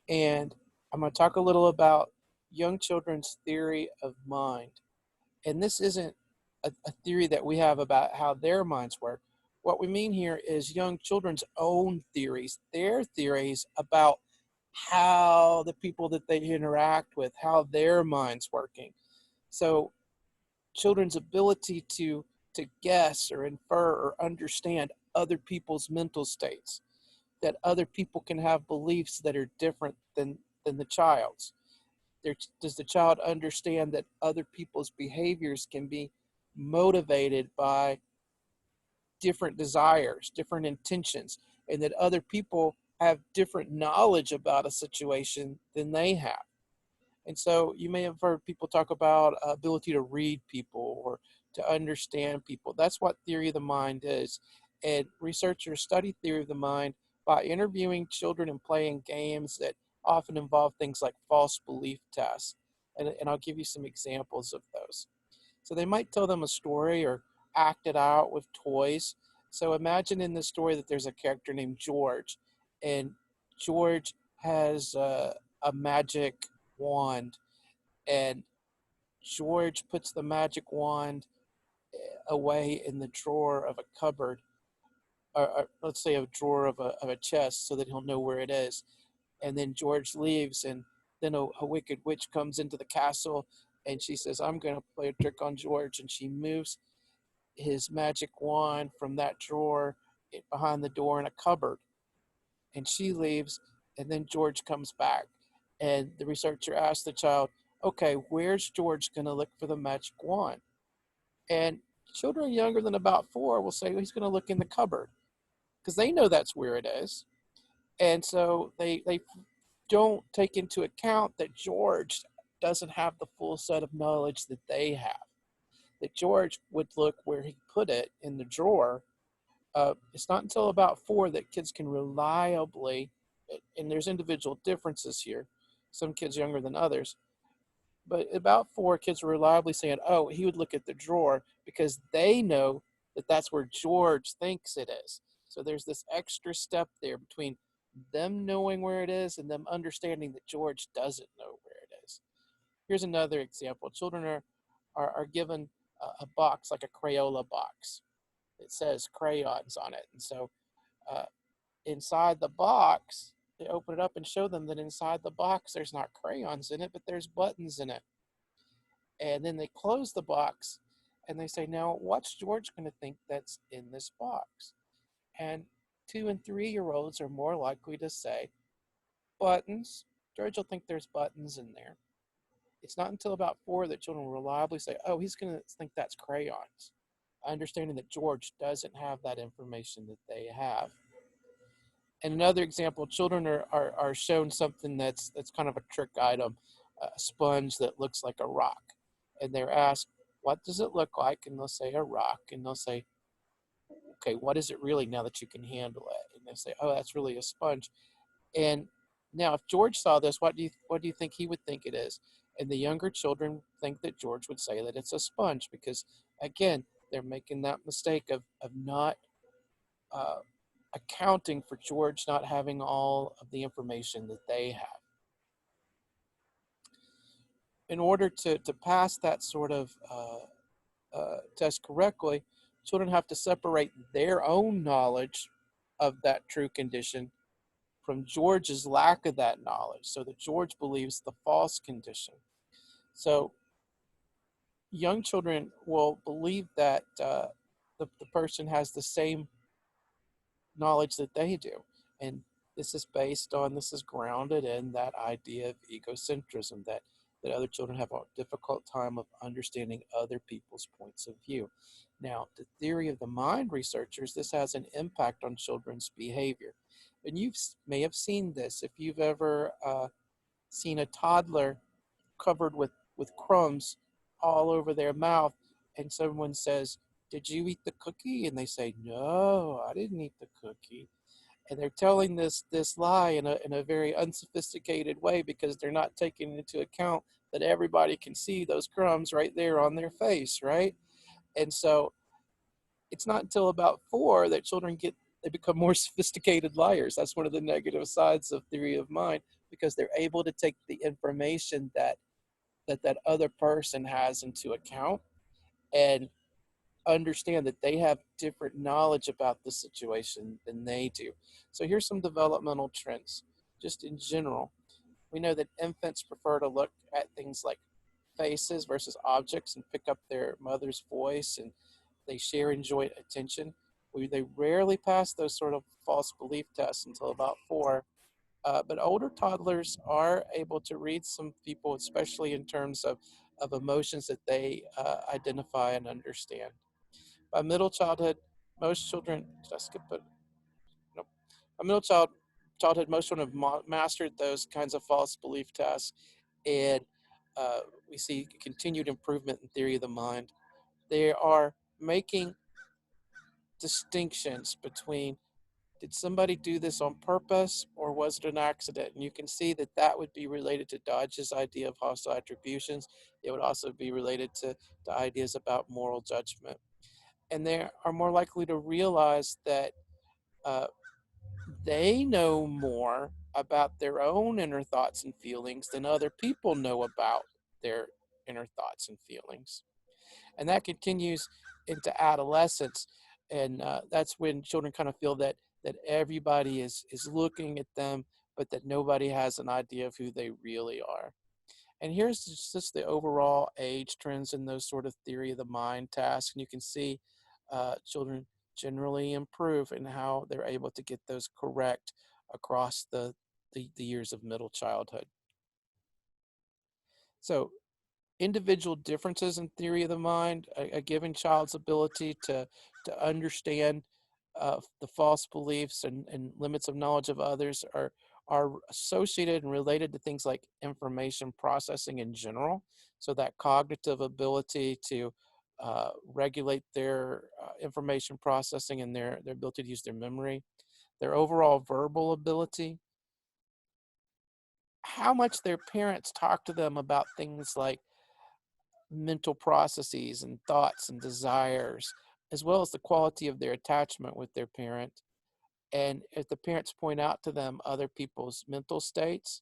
And I'm going to talk a little about young children's theory of mind. And this isn't a theory that we have about how their minds work. What we mean here is young children's own theories, their theories about how the people that they interact with, how their mind's working. So children's ability to guess or infer or understand other people's mental states, that other people can have beliefs that are different than the child's. Does the child understand that other people's behaviors can be motivated by different desires, different intentions, and that other people have different knowledge about a situation than they have? And so you may have heard people talk about ability to read people or to understand people. That's what theory of the mind is. And researchers study theory of the mind by interviewing children and playing games that often involve things like false belief tests. And I'll give you some examples of those. So they might tell them a story or act it out with toys. So imagine in the story that there's a character named George, and George has a magic wand, and George puts the magic wand away in the drawer of a cupboard, or let's say a drawer of a chest, so that he'll know where it is. And then George leaves, and then a wicked witch comes into the castle, and she says, "I'm going to play a trick on George," and she moves his magic wand from that drawer behind the door in a cupboard, and she leaves, and then George comes back, and the researcher asks the child, "Okay, where's George going to look for the magic wand?" And children younger than about 4 will say, well, he's going to look in the cupboard, because they know that's where it is. And so they don't take into account that George doesn't have the full set of knowledge that they have. That George would look where he put it in the drawer. It's not until about 4 that kids can reliably, and there's individual differences here, some kids younger than others, but about 4 kids are reliably saying, oh, he would look at the drawer, because they know that that's where George thinks it is. So there's this extra step there between them knowing where it is and them understanding that George doesn't know where it is. Here's another example. Children are given a box, like a Crayola box. It says crayons on it. And so uh, inside the box, they open it up and show them that inside the box, there's not crayons in it, but there's buttons in it. And then they close the box and they say, now, what's George going to think that's in this box? And 2 and 3-year-olds are more likely to say, buttons. George will think there's buttons in there. It's not until about 4 that children will reliably say, oh, he's going to think that's crayons, understanding that George doesn't have that information that they have. And another example, children are shown something that's kind of a trick item, a sponge that looks like a rock. And they're asked, what does it look like? And they'll say a rock. And they'll say, okay, what is it really now that you can handle it? And they'll say, oh, that's really a sponge. And now if George saw this, what do you think he would think it is? And the younger children think that George would say that it's a sponge, because again, they're making that mistake of not uh, accounting for George not having all of the information that they have. In order to pass that sort of test correctly, children have to separate their own knowledge of that true condition from George's lack of that knowledge, so that George believes the false condition. So young children will believe that the person has the same knowledge that they do. And this is grounded in that idea of egocentrism, that other children have a difficult time of understanding other people's points of view. Now, the theory of the mind researchers, this has an impact on children's behavior. And you may have seen this if you've ever seen a toddler covered with crumbs all over their mouth, and someone says, did you eat the cookie? And they say, no, I didn't eat the cookie. And they're telling this lie in a very unsophisticated way, because they're not taking into account that everybody can see those crumbs right there on their face, right? And so it's not until about 4 that children get they become more sophisticated liars. That's one of the negative sides of theory of mind, because they're able to take the information that other person has into account and understand that they have different knowledge about the situation than they do. So here's some developmental trends. Just in general, we know that infants prefer to look at things like faces versus objects and pick up their mother's voice, and they share enjoy attention. They rarely pass those sort of false belief tests until about 4. But older toddlers are able to read some people, especially in terms of emotions that they identify and understand. By middle childhood, most children, did I skip it? Nope. By childhood, most children have mastered those kinds of false belief tests, and we see continued improvement in theory of the mind. They are making distinctions between, did somebody do this on purpose or was it an accident? And you can see that that would be related to Dodge's idea of hostile attributions. It would also be related to ideas about moral judgment. And they are more likely to realize that uh, they know more about their own inner thoughts and feelings than other people know about their inner thoughts and feelings. And that continues into adolescence, and that's when children kind of feel that everybody is looking at them, but that nobody has an idea of who they really are. And here's just the overall age trends in those sort of theory of the mind tasks, and you can see children generally improve in how they're able to get those correct across the years of middle childhood. So individual differences in theory of the mind, a given child's ability to understand the false beliefs and limits of knowledge of others are associated and related to things like information processing in general. So that cognitive ability to regulate their information processing and their ability to use their memory, their overall verbal ability, how much their parents talk to them about things like mental processes and thoughts and desires, as well as the quality of their attachment with their parent. And if the parents point out to them other people's mental states,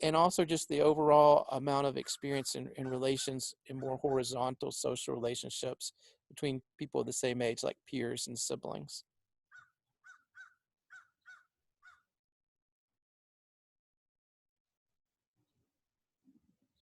and also just the overall amount of experience in relations in more horizontal social relationships between people of the same age, like peers and siblings.